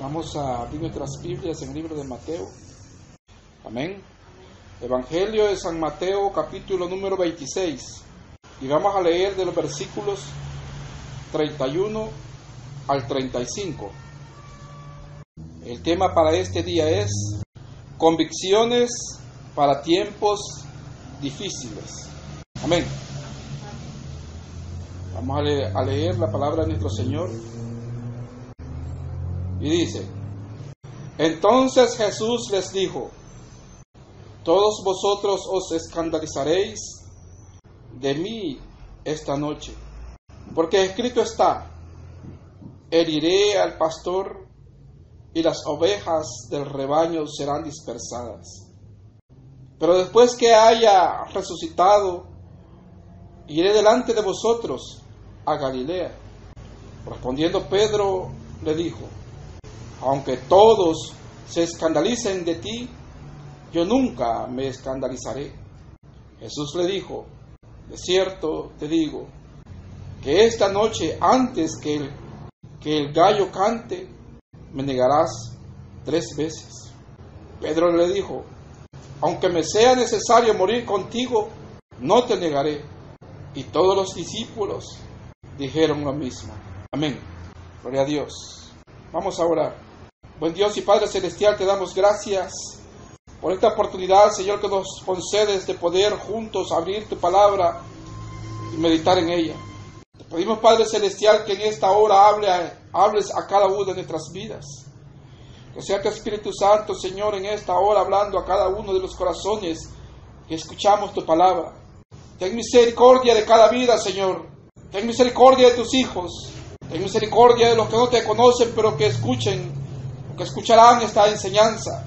Vamos a abrir nuestras Biblias en el libro de Mateo. Amén. Evangelio de San Mateo, capítulo número 26. Y vamos a leer de los versículos 31 al 35. El tema para este día es convicciones para tiempos difíciles. Amén. Vamos a leer la palabra de nuestro Señor. Y dice: Entonces Jesús les dijo: Todos vosotros os escandalizaréis de mí esta noche, porque escrito está: Heriré al pastor y las ovejas del rebaño serán dispersadas. Pero después que haya resucitado, iré delante de vosotros a Galilea. Respondiendo Pedro le dijo: Aunque todos se escandalicen de ti, yo nunca me escandalizaré. Jesús le dijo: De cierto te digo, que esta noche antes que el gallo cante, me negarás 3 veces. Pedro le dijo: Aunque me sea necesario morir contigo, no te negaré. Y todos los discípulos dijeron lo mismo. Amén. Gloria a Dios. Vamos a orar. Buen Dios y Padre Celestial, te damos gracias por esta oportunidad, Señor, que nos concedes de poder juntos abrir tu palabra y meditar en ella. Te pedimos, Padre Celestial, que en esta hora hables a cada una de nuestras vidas. Que sea tu Espíritu Santo, Señor, en esta hora hablando a cada uno de los corazones que escuchamos tu palabra. Ten misericordia de cada vida, Señor. Ten misericordia de tus hijos. Ten misericordia de los que no te conocen, pero que escucharán esta enseñanza.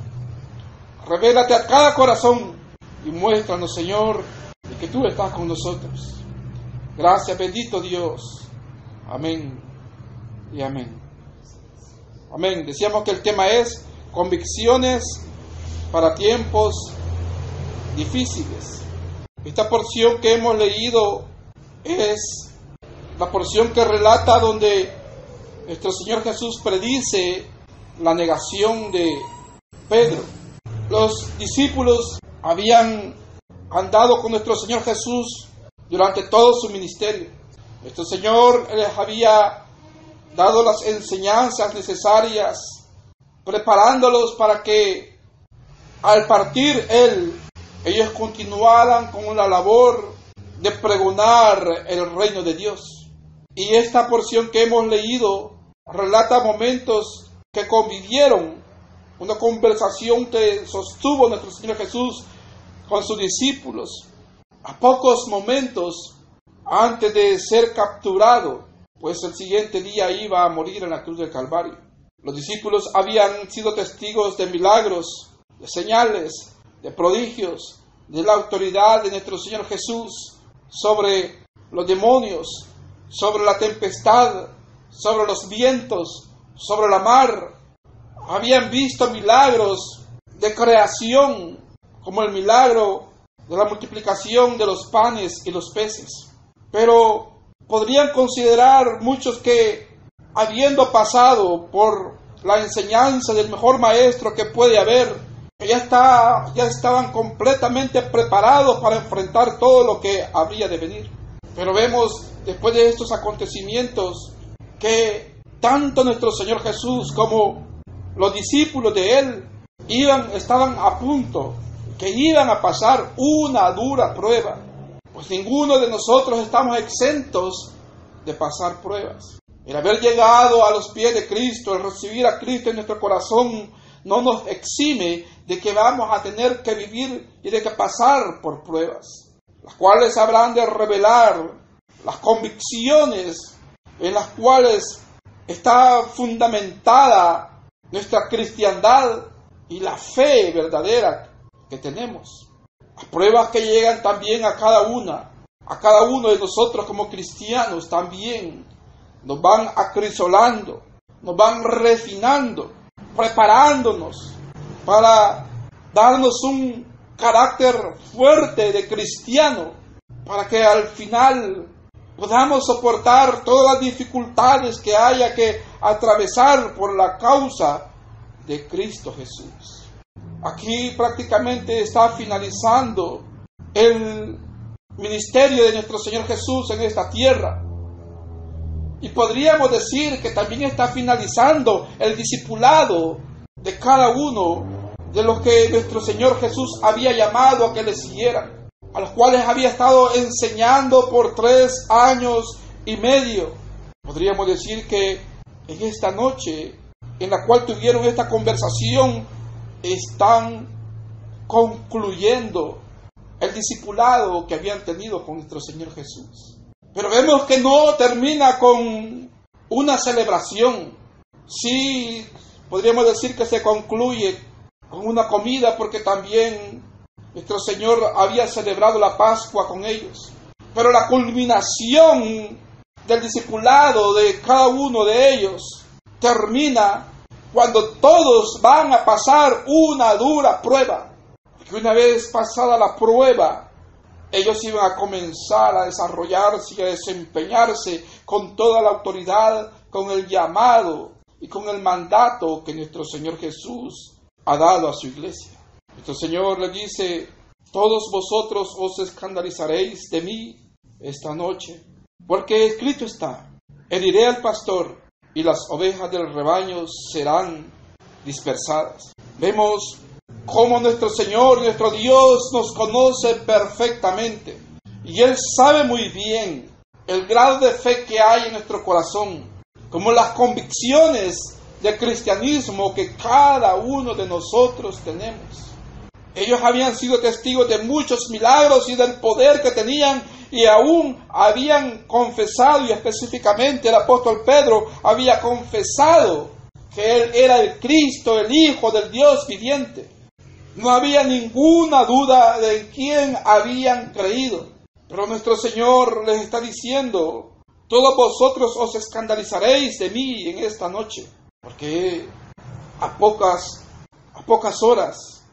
Revélate a cada corazón y muéstranos, Señor, de que tú estás con nosotros. Gracias, bendito Dios. Amén y amén. Amén. Decíamos que el tema es convicciones para tiempos difíciles. Esta porción que hemos leído es la porción que relata donde nuestro Señor Jesús predice la negación de Pedro. Los discípulos habían andado con nuestro Señor Jesús durante todo su ministerio. Nuestro Señor les había dado las enseñanzas necesarias, preparándolos para que al partir ellos continuaran con la labor de pregonar el reino de Dios. Y esta porción que hemos leído relata momentos que convivieron, una conversación que sostuvo nuestro Señor Jesús con sus discípulos a pocos momentos antes de ser capturado, pues el siguiente día iba a morir en la cruz del Calvario. Los discípulos habían sido testigos de milagros, de señales, de prodigios, de la autoridad de nuestro Señor Jesús sobre los demonios, sobre la tempestad, sobre los vientos, sobre la mar. Habían visto milagros de creación, como el milagro de la multiplicación de los panes y los peces. Pero podrían considerar muchos que, habiendo pasado por la enseñanza del mejor maestro que puede haber, que ya estaban completamente preparados para enfrentar todo lo que habría de venir. Pero vemos, después de estos acontecimientos, que tanto nuestro Señor Jesús como los discípulos de Él estaban a punto, que iban a pasar una dura prueba. Pues ninguno de nosotros estamos exentos de pasar pruebas. El haber llegado a los pies de Cristo, el recibir a Cristo en nuestro corazón, no nos exime de que vamos a tener que vivir y de que pasar por pruebas, las cuales habrán de revelar las convicciones en las cuales está fundamentada nuestra cristiandad y la fe verdadera que tenemos. Las pruebas que llegan también a cada uno de nosotros como cristianos también nos van acrisolando, nos van refinando, preparándonos para darnos un carácter fuerte de cristiano, para que al final podamos soportar todas las dificultades que haya que atravesar por la causa de Cristo Jesús. Aquí prácticamente está finalizando el ministerio de nuestro Señor Jesús en esta tierra. Y podríamos decir que también está finalizando el discipulado de cada uno de los que nuestro Señor Jesús había llamado a que le siguieran, a los cuales había estado enseñando por 3 años y medio. Podríamos decir que en esta noche en la cual tuvieron esta conversación, están concluyendo el discipulado que habían tenido con nuestro Señor Jesús. Pero vemos que no termina con una celebración. Sí, podríamos decir que se concluye con una comida, porque también nuestro Señor había celebrado la Pascua con ellos. Pero la culminación del discipulado de cada uno de ellos termina cuando todos van a pasar una dura prueba. Porque una vez pasada la prueba, ellos iban a comenzar a desarrollarse y a desempeñarse con toda la autoridad, con el llamado y con el mandato que nuestro Señor Jesús ha dado a su iglesia. Nuestro Señor le dice: todos vosotros os escandalizaréis de mí esta noche, porque escrito está: heriré al pastor y las ovejas del rebaño serán dispersadas. Vemos cómo nuestro Señor, nuestro Dios, nos conoce perfectamente, y Él sabe muy bien el grado de fe que hay en nuestro corazón, como las convicciones de cristianismo que cada uno de nosotros tenemos. Ellos habían sido testigos de muchos milagros y del poder que tenían, y aún habían confesado, y específicamente el apóstol Pedro había confesado que Él era el Cristo, el Hijo del Dios viviente. No había ninguna duda de quién habían creído. Pero nuestro Señor les está diciendo: todos vosotros os escandalizaréis de mí en esta noche, porque a pocas horas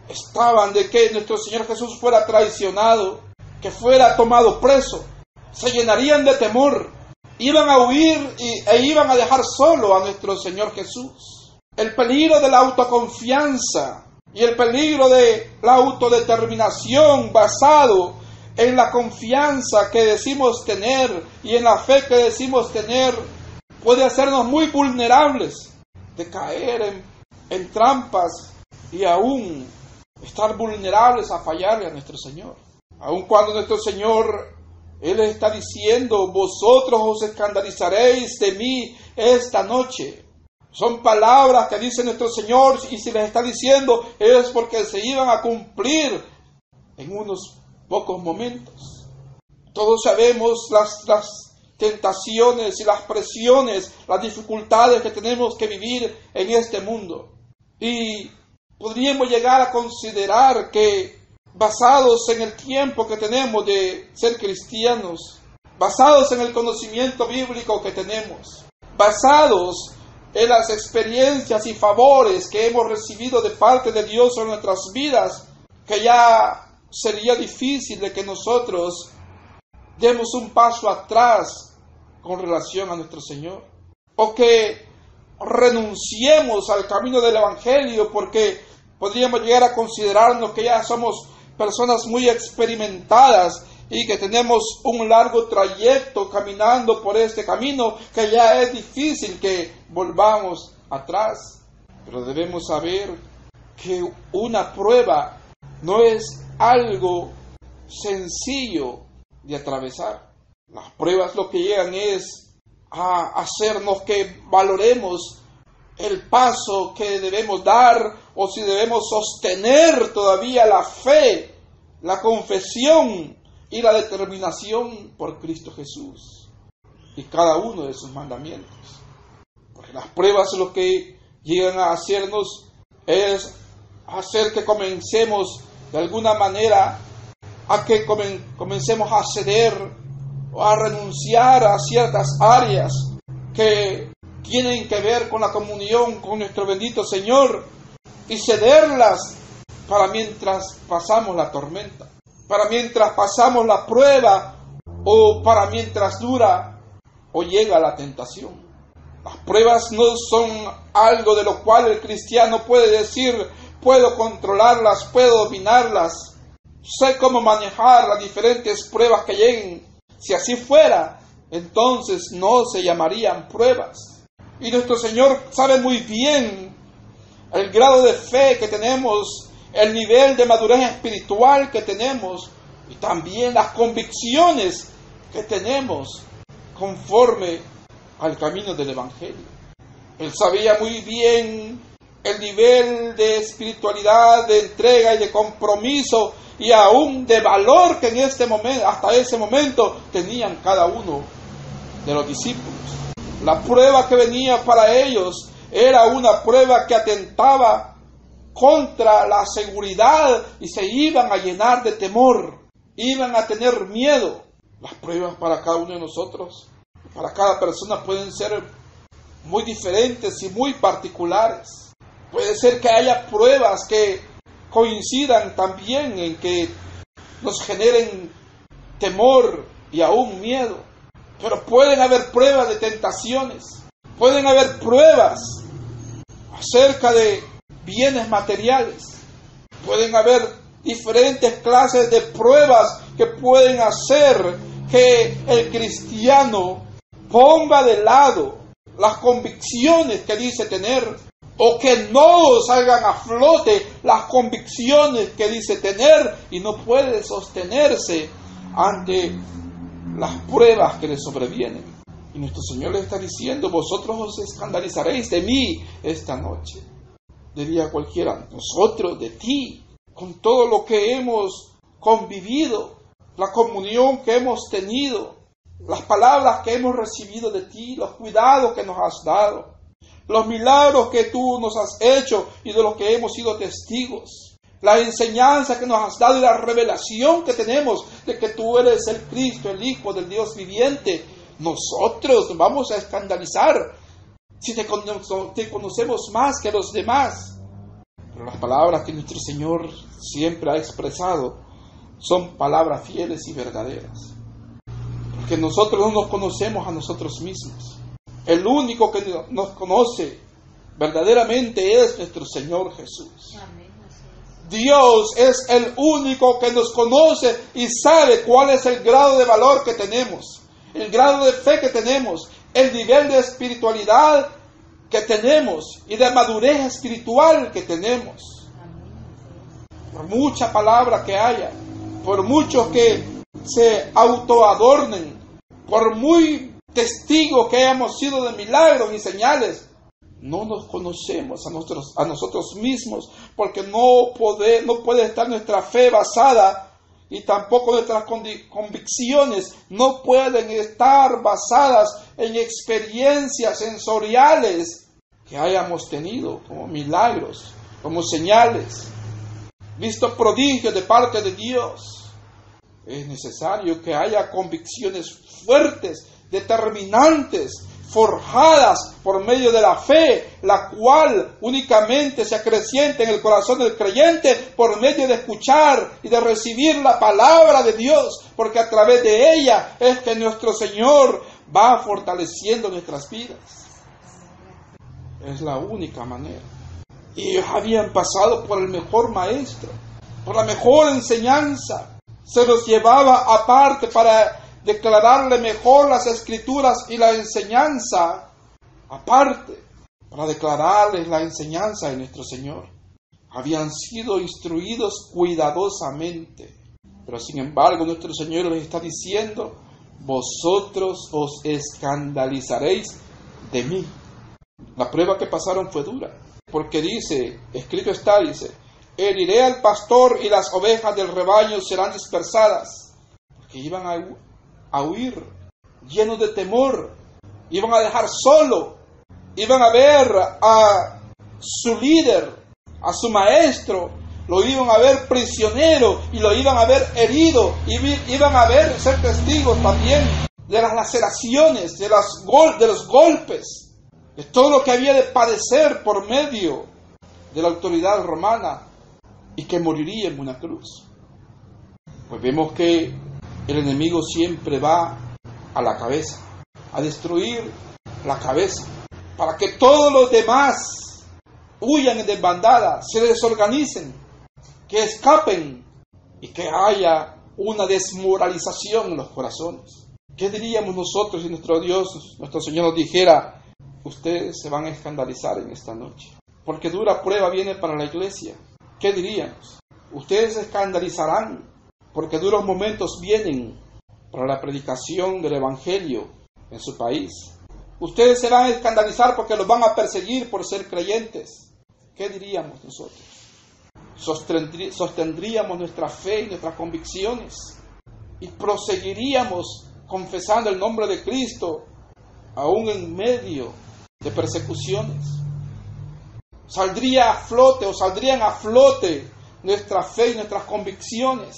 estaban de que nuestro Señor Jesús fuera traicionado, que fuera tomado preso. Se llenarían de temor, iban a huir e iban a dejar solo a nuestro Señor Jesús. El peligro de la autoconfianza y el peligro de la autodeterminación basado en la confianza que decimos tener y en la fe que decimos tener puede hacernos muy vulnerables de caer en trampas y aún estar vulnerables a fallarle a nuestro Señor. Aun cuando nuestro Señor, Él está diciendo: vosotros os escandalizaréis de mí esta noche. Son palabras que dice nuestro Señor, y si les está diciendo es porque se iban a cumplir en unos pocos momentos. Todos sabemos las tentaciones y las presiones, las dificultades que tenemos que vivir en este mundo. Y podríamos llegar a considerar que, basados en el tiempo que tenemos de ser cristianos, basados en el conocimiento bíblico que tenemos, basados en las experiencias y favores que hemos recibido de parte de Dios en nuestras vidas, que ya sería difícil de que nosotros demos un paso atrás con relación a nuestro Señor, o que renunciemos al camino del Evangelio, porque podríamos llegar a considerarnos que ya somos personas muy experimentadas y que tenemos un largo trayecto caminando por este camino, que ya es difícil que volvamos atrás. Pero debemos saber que una prueba no es algo sencillo de atravesar. Las pruebas lo que llegan es a hacernos que valoremos el paso que debemos dar, o si debemos sostener todavía la fe, la confesión y la determinación por Cristo Jesús y cada uno de sus mandamientos. Porque las pruebas lo que llegan a hacernos es hacer que comencemos de alguna manera a que comencemos a ceder o a renunciar a ciertas áreas que tienen que ver con la comunión con nuestro bendito Señor, y cederlas para mientras pasamos la tormenta, para mientras pasamos la prueba, o para mientras dura o llega la tentación. Las pruebas no son algo de lo cual el cristiano puede decir, puedo controlarlas, puedo dominarlas, sé cómo manejar las diferentes pruebas que lleguen. Si así fuera, entonces no se llamarían pruebas. Y nuestro Señor sabe muy bien el grado de fe que tenemos, el nivel de madurez espiritual que tenemos y también las convicciones que tenemos conforme al camino del Evangelio. Él sabía muy bien el nivel de espiritualidad, de entrega y de compromiso y aún de valor que en este momento, hasta ese momento, tenían cada uno de los discípulos. La prueba que venía para ellos era una prueba que atentaba contra la seguridad y se iban a llenar de temor, iban a tener miedo. Las pruebas para cada uno de nosotros, para cada persona, pueden ser muy diferentes y muy particulares. Puede ser que haya pruebas que coincidan también en que nos generen temor y aún miedo. Pero pueden haber pruebas de tentaciones, pueden haber pruebas acerca de bienes materiales, pueden haber diferentes clases de pruebas que pueden hacer que el cristiano ponga de lado las convicciones que dice tener, o que no salgan a flote las convicciones que dice tener y no puede sostenerse ante las pruebas que le sobrevienen. Y nuestro Señor le está diciendo: vosotros os escandalizaréis de mí esta noche. Diría cualquiera: nosotros de ti, con todo lo que hemos convivido, la comunión que hemos tenido, las palabras que hemos recibido de ti, los cuidados que nos has dado, los milagros que tú nos has hecho y de los que hemos sido testigos, la enseñanza que nos has dado y la revelación que tenemos de que tú eres el Cristo, el Hijo del Dios viviente. Nosotros nos vamos a escandalizar si te conocemos más que los demás. Pero las palabras que nuestro Señor siempre ha expresado son palabras fieles y verdaderas. Porque nosotros no nos conocemos a nosotros mismos. El único que nos conoce verdaderamente es nuestro Señor Jesús. Amén. Dios es el único que nos conoce y sabe cuál es el grado de valor que tenemos, el grado de fe que tenemos, el nivel de espiritualidad que tenemos y de madurez espiritual que tenemos. Por mucha palabra que haya, por muchos que se autoadornen, por muy testigos que hayamos sido de milagros y señales, no nos conocemos a nosotros mismos, porque no puede estar nuestra fe basada, y tampoco nuestras convicciones no pueden estar basadas en experiencias sensoriales que hayamos tenido, como milagros, como señales, visto prodigios de parte de Dios. Es necesario que haya convicciones fuertes, determinantes, forjadas por medio de la fe, la cual únicamente se acrecienta en el corazón del creyente por medio de escuchar y de recibir la palabra de Dios, porque a través de ella es que nuestro Señor va fortaleciendo nuestras vidas. Es la única manera. Y ellos habían pasado por el mejor maestro, por la mejor enseñanza. Se los llevaba aparte para declararle mejor las escrituras y la enseñanza aparte, para declararles la enseñanza de nuestro Señor. Habían sido instruidos cuidadosamente, pero sin embargo nuestro Señor les está diciendo: vosotros os escandalizaréis de mí. La prueba que pasaron fue dura, porque dice, escrito está, dice: heriré al pastor y las ovejas del rebaño serán dispersadas. Porque iban a huir, llenos de temor, iban a dejar solo, iban a ver a su líder, a su maestro, lo iban a ver prisionero y lo iban a ver herido, iban a ver, ser testigos también de las laceraciones, de los golpes, de todo lo que había de padecer por medio de la autoridad romana y que moriría en una cruz. Pues vemos que el enemigo siempre va a la cabeza, a destruir la cabeza. para que todos los demás huyan en desbandada, se desorganicen, que escapen y que haya una desmoralización en los corazones. ¿Qué diríamos nosotros si nuestro Dios, nuestro Señor nos dijera: ustedes se van a escandalizar en esta noche, porque dura prueba viene para la iglesia? ¿Qué diríamos? Ustedes se escandalizarán porque duros momentos vienen para la predicación del Evangelio en su país. Ustedes se van a escandalizar porque los van a perseguir por ser creyentes. ¿Qué diríamos nosotros? Sostendríamos nuestra fe y nuestras convicciones y proseguiríamos confesando el nombre de Cristo aún en medio de persecuciones. Saldrían a flote nuestra fe y nuestras convicciones.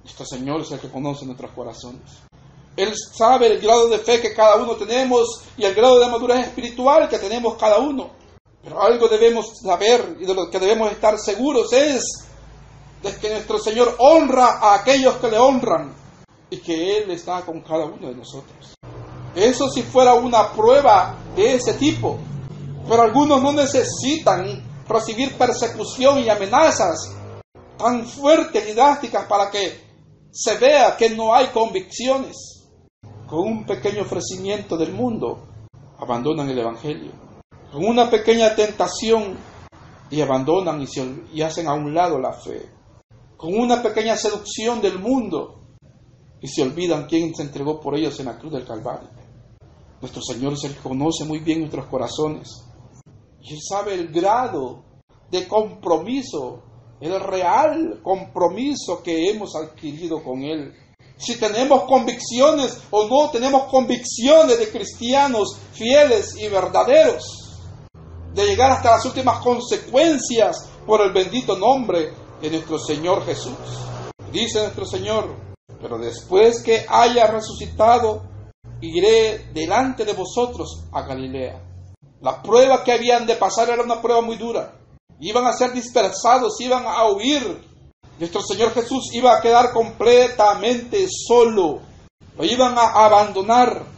Nuestro Señor es el que conoce nuestros corazones. Él sabe el grado de fe que cada uno tenemos y el grado de madurez espiritual que tenemos cada uno. Pero algo debemos saber y de lo que debemos estar seguros es de que nuestro Señor honra a aquellos que le honran y que Él está con cada uno de nosotros. Eso si fuera una prueba de ese tipo. Pero algunos no necesitan recibir persecución y amenazas tan fuertes y drásticas para que se vea que no hay convicciones. Con un pequeño ofrecimiento del mundo abandonan el Evangelio. Con una pequeña tentación y abandonan y hacen a un lado la fe. Con una pequeña seducción del mundo y se olvidan quién se entregó por ellos en la cruz del Calvario. Nuestro Señor es el que conoce muy bien nuestros corazones y Él sabe el grado de compromiso, el real compromiso que hemos adquirido con Él. Si tenemos convicciones o no tenemos convicciones de cristianos fieles y verdaderos, de llegar hasta las últimas consecuencias por el bendito nombre de nuestro Señor Jesús. Dice nuestro Señor: pero después que haya resucitado, iré delante de vosotros a Galilea. La prueba que habían de pasar era una prueba muy dura. Iban a ser dispersados, iban a huir. Nuestro Señor Jesús iba a quedar completamente solo. Lo iban a abandonar.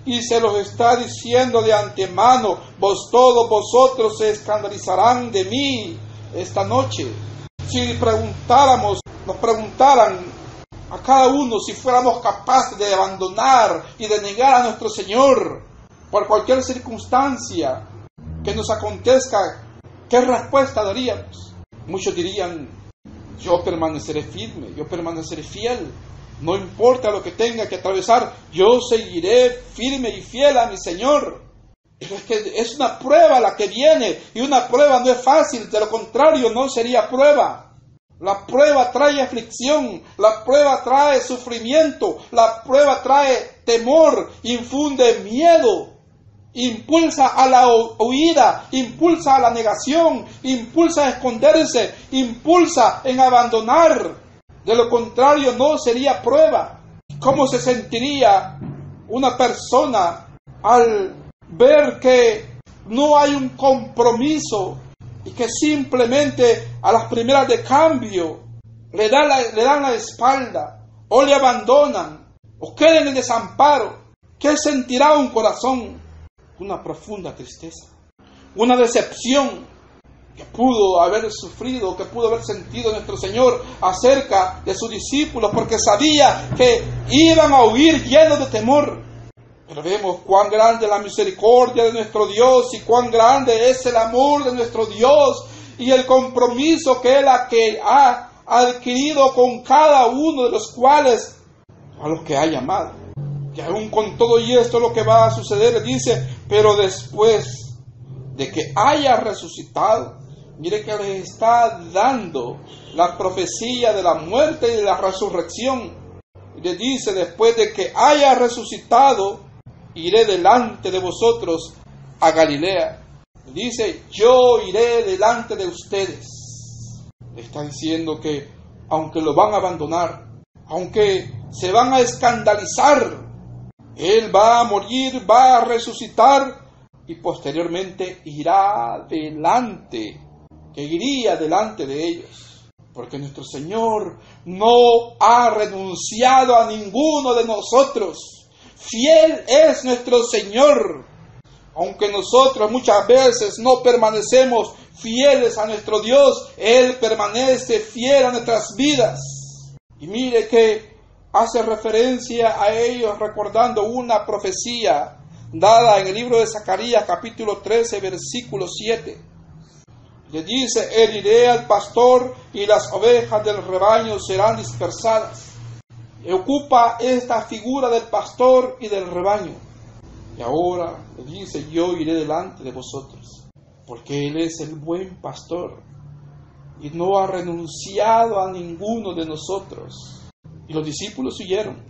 Y se los está diciendo de antemano: todos vosotros se escandalizarán de mí esta noche. Si nos preguntaran a cada uno si fuéramos capaces de abandonar y de negar a nuestro Señor por cualquier circunstancia que nos acontezca, ¿qué respuesta daríamos? Muchos dirían: yo permaneceré firme, yo permaneceré fiel. No importa lo que tenga que atravesar, yo seguiré firme y fiel a mi Señor. Pero es que es una prueba la que viene, y una prueba no es fácil, de lo contrario no sería prueba. La prueba trae aflicción, la prueba trae sufrimiento, la prueba trae temor, infunde miedo, impulsa a la huida, impulsa a la negación, impulsa a esconderse, impulsa en abandonar. De lo contrario no sería prueba. ¿Cómo se sentiría una persona al ver que no hay un compromiso y que simplemente a las primeras de cambio le dan la espalda o le abandonan o queda en el desamparo? ¿Qué sentirá un corazón? Una profunda tristeza, una decepción que pudo haber sufrido, que pudo haber sentido nuestro Señor acerca de sus discípulos, porque sabía que iban a huir llenos de temor. Pero vemos cuán grande es la misericordia de nuestro Dios y cuán grande es el amor de nuestro Dios y el compromiso que Él ha adquirido con cada uno de los cuales a los que ha llamado. Que aún con todo y esto lo que va a suceder, dice: pero después de que haya resucitado. Mire que les está dando la profecía de la muerte y de la resurrección. Y les dice: después de que haya resucitado, iré delante de vosotros a Galilea. Dice: yo iré delante de ustedes. Le está diciendo que aunque lo van a abandonar, aunque se van a escandalizar, Él va a morir, va a resucitar y posteriormente irá delante, que iría delante de ellos, porque nuestro Señor no ha renunciado a ninguno de nosotros. Fiel es nuestro Señor. Aunque nosotros muchas veces no permanecemos fieles a nuestro Dios, Él permanece fiel a nuestras vidas. Y mire que hace referencia a ellos recordando una profecía dada en el libro de Zacarías capítulo 13 versículo 7. Le dice: heriré al pastor y las ovejas del rebaño serán dispersadas. Y ocupa esta figura del pastor y del rebaño. Y ahora le dice: yo iré delante de vosotros, porque Él es el buen pastor y no ha renunciado a ninguno de nosotros. Y los discípulos huyeron,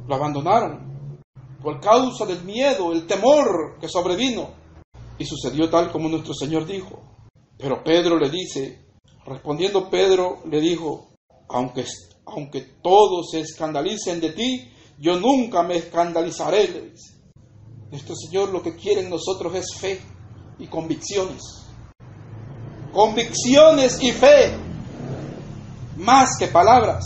lo abandonaron, por causa del miedo, el temor que sobrevino. Y sucedió tal como nuestro Señor dijo. Pero Pedro le dice, respondiendo Pedro le dijo: aunque todos se escandalicen de ti, yo nunca me escandalizaré, le dice. Nuestro Señor lo que quiere en nosotros es fe y convicciones. Convicciones y fe, más que palabras.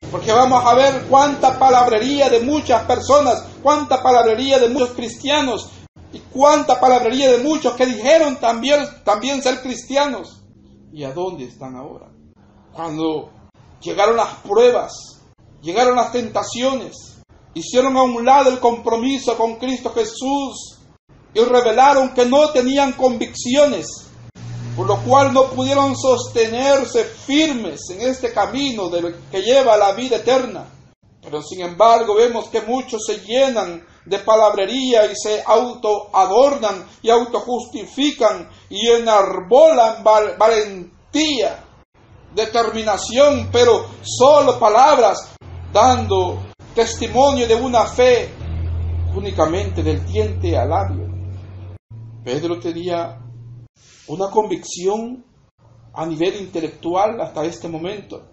Porque vamos a ver cuánta palabrería de muchas personas, cuánta palabrería de muchos cristianos y cuánta palabrería de muchos que dijeron también ser cristianos. ¿Y a dónde están ahora? Cuando llegaron las pruebas, llegaron las tentaciones, hicieron a un lado el compromiso con Cristo Jesús y revelaron que no tenían convicciones, por lo cual no pudieron sostenerse firmes en este camino que lleva a la vida eterna. Pero sin embargo vemos que muchos se llenan de palabrería y se autoadornan y autojustifican y enarbolan valentía, determinación, pero solo palabras, dando testimonio de una fe únicamente del diente al labio. Pedro tenía una convicción a nivel intelectual hasta este momento.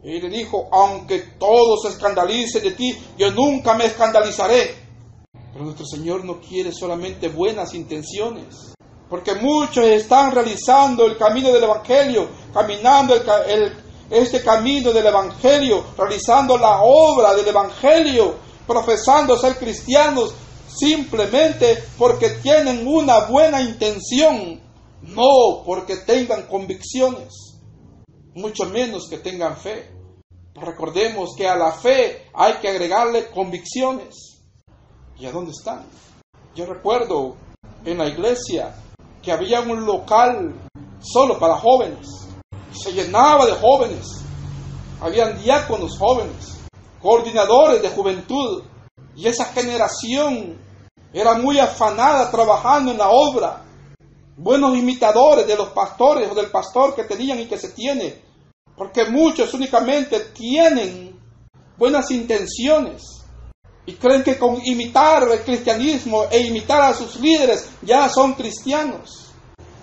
Y le dijo: aunque todos se escandalicen de ti, yo nunca me escandalizaré. Pero nuestro Señor no quiere solamente buenas intenciones, porque muchos están realizando el camino del Evangelio, caminando este camino del Evangelio, realizando la obra del Evangelio, profesando ser cristianos, simplemente porque tienen una buena intención, no porque tengan convicciones, mucho menos que tengan fe. Recordemos que a la fe hay que agregarle convicciones. ¿Y a dónde están? Yo recuerdo en la iglesia que había un local solo para jóvenes. Se llenaba de jóvenes. Habían diáconos jóvenes, coordinadores de juventud. Y esa generación era muy afanada trabajando en la obra. Buenos imitadores de los pastores o del pastor que tenían y que se tiene. Porque muchos únicamente tienen buenas intenciones y creen que con imitar el cristianismo e imitar a sus líderes ya son cristianos.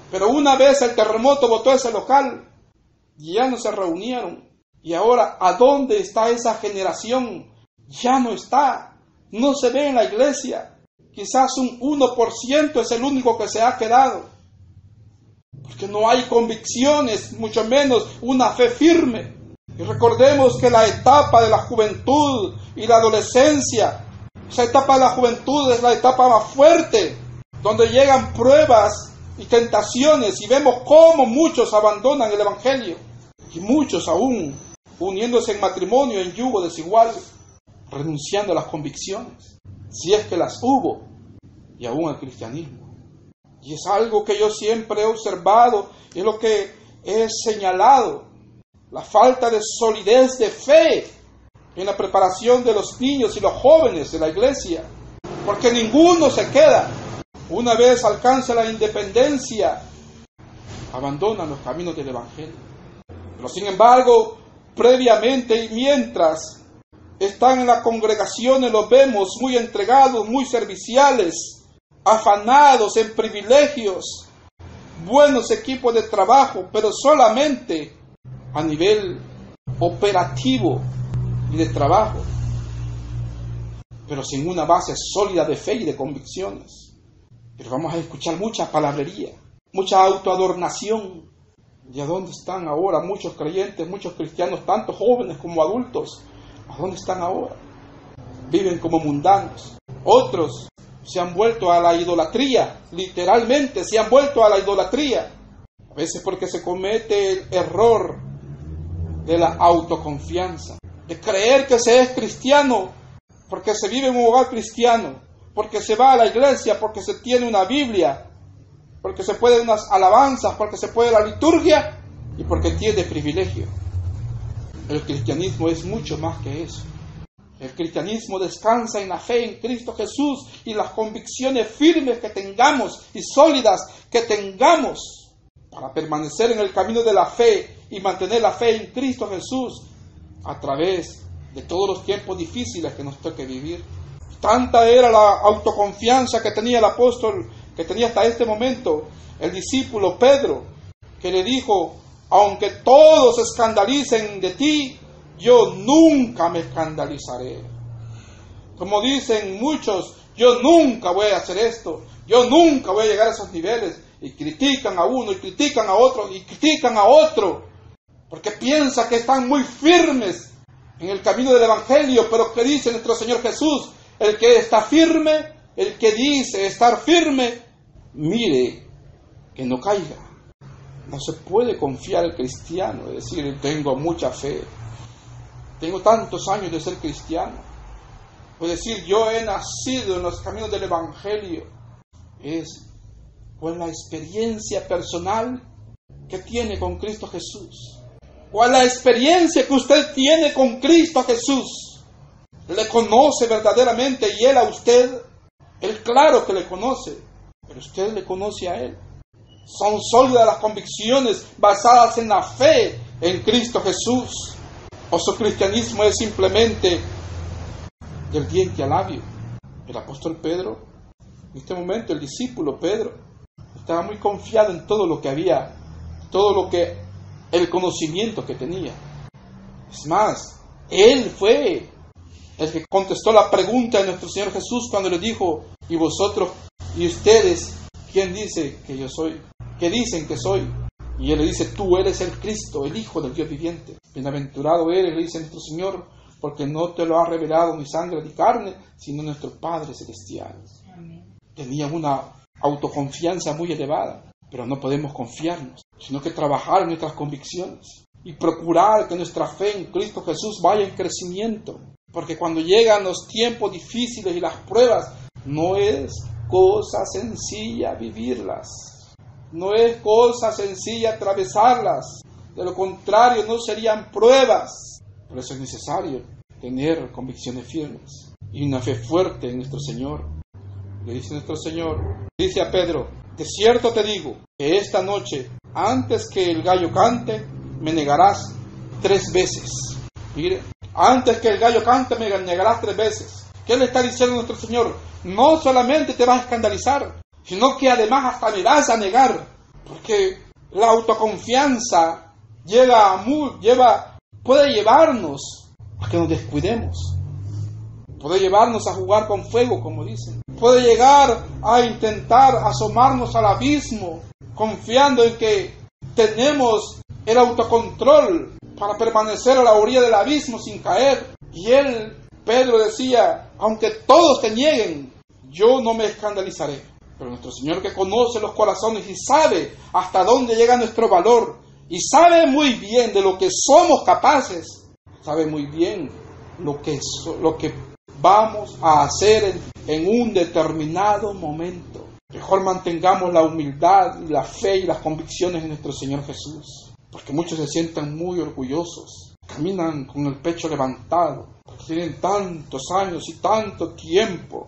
Pero una vez el terremoto botó ese local, ya no se reunieron. Y ahora, ¿a dónde está esa generación? Ya no está. No se ve en la iglesia. Quizás un 1% es el único que se ha quedado. Porque no hay convicciones, mucho menos una fe firme. Y recordemos que la etapa de la juventud y la adolescencia, esa etapa de la juventud es la etapa más fuerte, donde llegan pruebas y tentaciones, y vemos cómo muchos abandonan el Evangelio, y muchos aún uniéndose en matrimonio en yugo desigual, renunciando a las convicciones, si es que las hubo, y aún al cristianismo. Y es algo que yo siempre he observado, y es lo que he señalado, la falta de solidez de fe en la preparación de los niños y los jóvenes de la iglesia, porque ninguno se queda. Una vez alcanza la independencia, abandonan los caminos del Evangelio. Pero sin embargo, previamente y mientras están en las congregaciones, los vemos muy entregados, muy serviciales, afanados en privilegios, buenos equipos de trabajo, pero solamente a nivel operativo y de trabajo, pero sin una base sólida de fe y de convicciones. Pero vamos a escuchar mucha palabrería, mucha autoadornación. ¿Y a dónde están ahora muchos creyentes, muchos cristianos, tanto jóvenes como adultos? ¿A dónde están ahora? Viven como mundanos. Otros se han vuelto a la idolatría, literalmente se han vuelto a la idolatría. A veces porque se comete el error de la autoconfianza, de creer que se es cristiano porque se vive en un hogar cristiano, porque se va a la iglesia, porque se tiene una Biblia, porque se puede unas alabanzas, porque se puede la liturgia y porque tiene privilegio. El cristianismo es mucho más que eso. El cristianismo descansa en la fe en Cristo Jesús y las convicciones firmes que tengamos y sólidas que tengamos para permanecer en el camino de la fe y mantener la fe en Cristo Jesús a través de todos los tiempos difíciles que nos toque vivir. Tanta era la autoconfianza que tenía el apóstol, que tenía hasta este momento el discípulo Pedro, que le dijo: aunque todos se escandalicen de ti, yo nunca me escandalizaré. Como dicen muchos, yo nunca voy a hacer esto, yo nunca voy a llegar a esos niveles, y critican a uno, y critican a otro, y critican a otro, porque piensan que están muy firmes en el camino del Evangelio. Pero que dice nuestro Señor Jesús: el que está firme, el que dice estar firme, mire que no caiga. No se puede confiar el cristiano, es decir, tengo mucha fe, tengo tantos años de ser cristiano, es decir, yo he nacido en los caminos del Evangelio. Es con la experiencia personal que tiene con Cristo Jesús. ¿Cuál es la experiencia que usted tiene con Cristo Jesús? ¿Le conoce verdaderamente y Él a usted? Él claro que le conoce, pero usted le conoce a Él. Son sólidas las convicciones basadas en la fe en Cristo Jesús. O su cristianismo es simplemente del diente al labio. El apóstol Pedro, en este momento el discípulo Pedro, estaba muy confiado en todo lo que había, el conocimiento que tenía. Es más, él fue el que contestó la pregunta de nuestro Señor Jesús cuando le dijo: ¿y vosotros y ustedes quién dice que yo soy? ¿Qué dicen que soy? Y él le dice: tú eres el Cristo, el Hijo del Dios viviente. Bienaventurado eres, le dice nuestro Señor, porque no te lo ha revelado ni sangre ni carne, sino nuestro Padre Celestial. Amén. Tenía una autoconfianza muy elevada, pero no podemos confiarnos, sino que trabajar en nuestras convicciones y procurar que nuestra fe en Cristo Jesús vaya en crecimiento, porque cuando llegan los tiempos difíciles y las pruebas, no es cosa sencilla vivirlas, no es cosa sencilla atravesarlas, de lo contrario no serían pruebas. Por eso es necesario tener convicciones firmes y una fe fuerte en nuestro Señor. Le dice nuestro Señor, dice a Pedro: de cierto te digo que esta noche, antes que el gallo cante, me negarás 3 veces. Mire, antes que el gallo cante me negarás 3 veces. ¿Qué le está diciendo nuestro Señor? No solamente te vas a escandalizar, sino que además hasta me vas a negar. Porque la autoconfianza puede llevarnos a que nos descuidemos. Puede llevarnos a jugar con fuego, como dicen. Puede llegar a intentar asomarnos al abismo, confiando en que tenemos el autocontrol para permanecer a la orilla del abismo sin caer. Y Pedro decía: aunque todos te nieguen, yo no me escandalizaré. Pero nuestro Señor, que conoce los corazones y sabe hasta dónde llega nuestro valor, y sabe muy bien de lo que somos capaces, sabe muy bien lo que vamos a hacer en un determinado momento. Mejor mantengamos la humildad y la fe y las convicciones en nuestro Señor Jesús, porque muchos se sientan muy orgullosos, caminan con el pecho levantado, porque tienen tantos años y tanto tiempo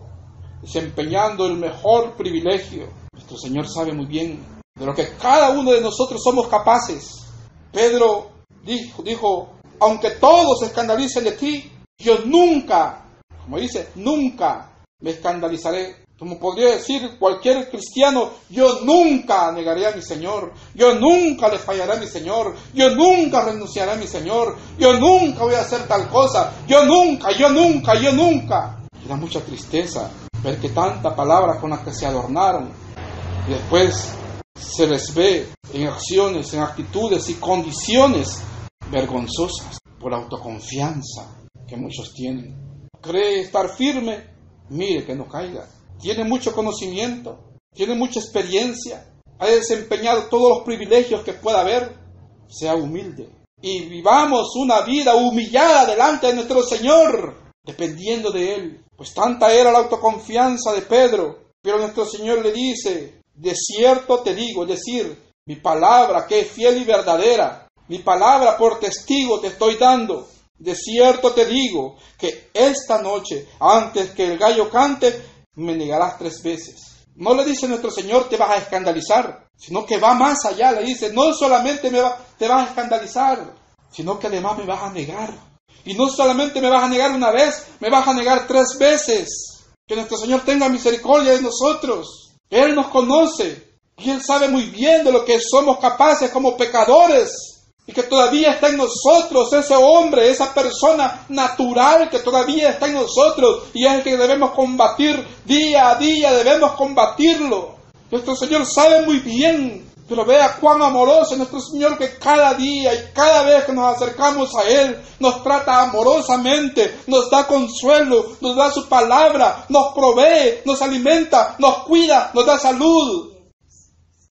desempeñando el mejor privilegio. Nuestro Señor sabe muy bien de lo que cada uno de nosotros somos capaces. Pedro dijo: aunque todos se escandalicen de ti, yo nunca, como dice, nunca me escandalizaré. Como podría decir cualquier cristiano: yo nunca negaré a mi Señor, yo nunca le fallaré a mi Señor, yo nunca renunciaré a mi Señor, yo nunca voy a hacer tal cosa, yo nunca. Y da mucha tristeza ver que tanta palabra con las que se adornaron, y después se les ve en acciones, en actitudes y condiciones vergonzosas por la autoconfianza que muchos tienen. Cree estar firme, mire que no caiga. tiene mucho conocimiento, tiene mucha experiencia, ha desempeñado todos los privilegios que pueda haber. Sea humilde y vivamos una vida humillada delante de nuestro Señor, dependiendo de Él. Pues tanta era la autoconfianza de Pedro, pero nuestro Señor le dice: de cierto te digo, es decir, mi palabra que es fiel y verdadera, mi palabra por testigo te estoy dando. De cierto te digo que esta noche, antes que el gallo cante, me negarás 3 veces. No le dice nuestro Señor, te vas a escandalizar, sino que va más allá. Le dice, no solamente te vas a escandalizar, sino que además me vas a negar. Y no solamente me vas a negar una vez, me vas a negar 3 veces. Que nuestro Señor tenga misericordia de nosotros. Él nos conoce y Él sabe muy bien de lo que somos capaces como pecadores. Y que todavía está en nosotros ese hombre, esa persona natural que todavía está en nosotros. Y es el que debemos combatir día a día, debemos combatirlo. Nuestro Señor sabe muy bien, pero vea cuán amoroso es nuestro Señor, que cada día y cada vez que nos acercamos a Él, nos trata amorosamente, nos da consuelo, nos da su palabra, nos provee, nos alimenta, nos cuida, nos da salud.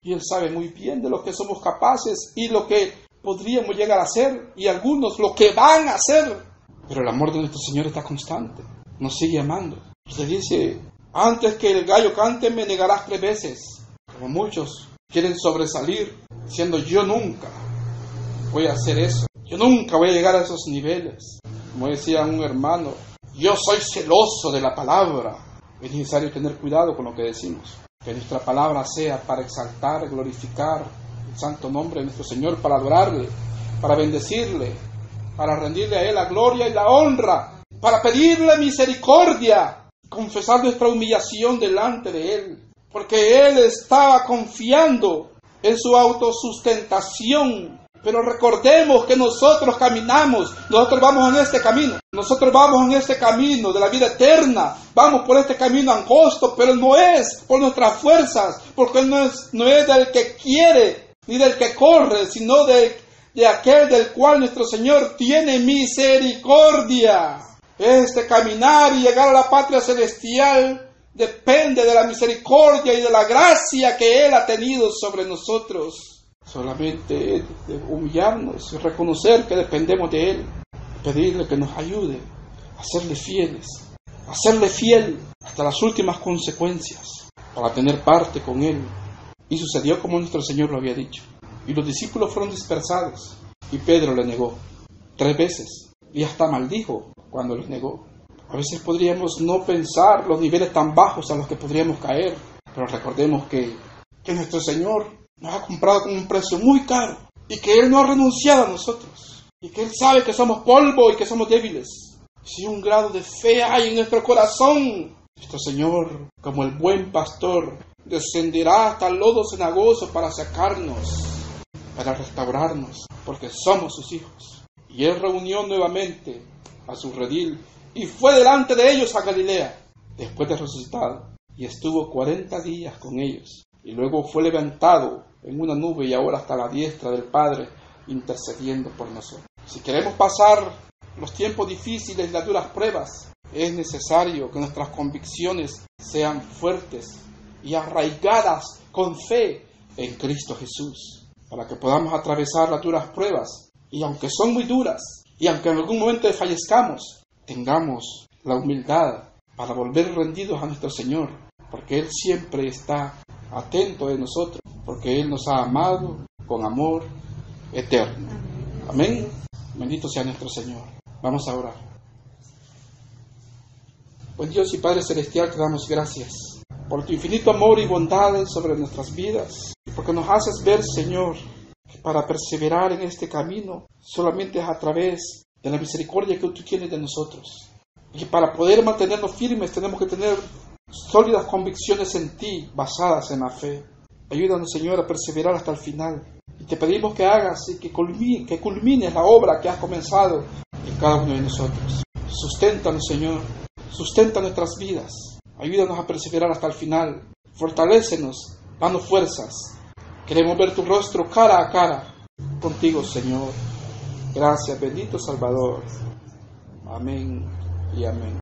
Y Él sabe muy bien de lo que somos capaces y lo que podríamos llegar a hacer, y algunos lo que van a hacer. Pero el amor de nuestro Señor está constante, nos sigue amando. Le dice, antes que el gallo cante me negarás 3 veces. Como muchos quieren sobresalir, diciendo yo nunca voy a hacer eso, yo nunca voy a llegar a esos niveles. Como decía un hermano, yo soy celoso de la palabra. Es necesario tener cuidado con lo que decimos, que nuestra palabra sea para exaltar, glorificar el santo nombre de nuestro Señor, para adorarle, para bendecirle, para rendirle a Él la gloria y la honra, para pedirle misericordia, confesar nuestra humillación delante de Él, porque Él estaba confiando en su autosustentación. Pero recordemos que nosotros caminamos, nosotros vamos en este camino, nosotros vamos en este camino de la vida eterna, vamos por este camino angosto, pero no es por nuestras fuerzas, porque no es del que quiere, ni del que corre, sino de aquel del cual nuestro Señor tiene misericordia. Este caminar y llegar a la patria celestial depende de la misericordia y de la gracia que Él ha tenido sobre nosotros. Solamente de humillarnos y reconocer que dependemos de Él, pedirle que nos ayude a serle fieles, a serle fiel hasta las últimas consecuencias, para tener parte con Él. Y sucedió como nuestro Señor lo había dicho. Y los discípulos fueron dispersados, y Pedro le negó 3 veces, y hasta maldijo cuando les negó. A veces podríamos no pensar los niveles tan bajos a los que podríamos caer, pero recordemos que nuestro Señor nos ha comprado con un precio muy caro, y que Él no ha renunciado a nosotros, y que Él sabe que somos polvo y que somos débiles. Si un grado de fe hay en nuestro corazón, nuestro Señor, como el buen pastor, descenderá hasta el lodo cenagoso para sacarnos, para restaurarnos, porque somos sus hijos. Y Él reunió nuevamente a su redil y fue delante de ellos a Galilea, después de resucitado, y estuvo 40 días con ellos. Y luego fue levantado en una nube y ahora está a la diestra del Padre, intercediendo por nosotros. Si queremos pasar los tiempos difíciles y las duras pruebas, es necesario que nuestras convicciones sean fuertes y arraigadas con fe en Cristo Jesús, para que podamos atravesar las duras pruebas, y aunque son muy duras, y aunque en algún momento fallezcamos, tengamos la humildad para volver rendidos a nuestro Señor, porque Él siempre está atento de nosotros, porque Él nos ha amado con amor eterno. Amén. Bendito sea nuestro Señor. Vamos a orar. Buen Dios y Padre Celestial, te damos gracias por tu infinito amor y bondad sobre nuestras vidas, y porque nos haces ver, Señor, que para perseverar en este camino solamente es a través de la misericordia que tú tienes de nosotros, y que para poder mantenernos firmes tenemos que tener sólidas convicciones en ti, basadas en la fe. Ayúdanos, Señor, a perseverar hasta el final, y te pedimos que hagas y que culmines la obra que has comenzado en cada uno de nosotros. Susténtanos, Señor, sustenta nuestras vidas. Ayúdanos a perseverar hasta el final. Fortalécenos, danos fuerzas. Queremos ver tu rostro cara a cara contigo, Señor. Gracias, bendito Salvador. Amén y amén.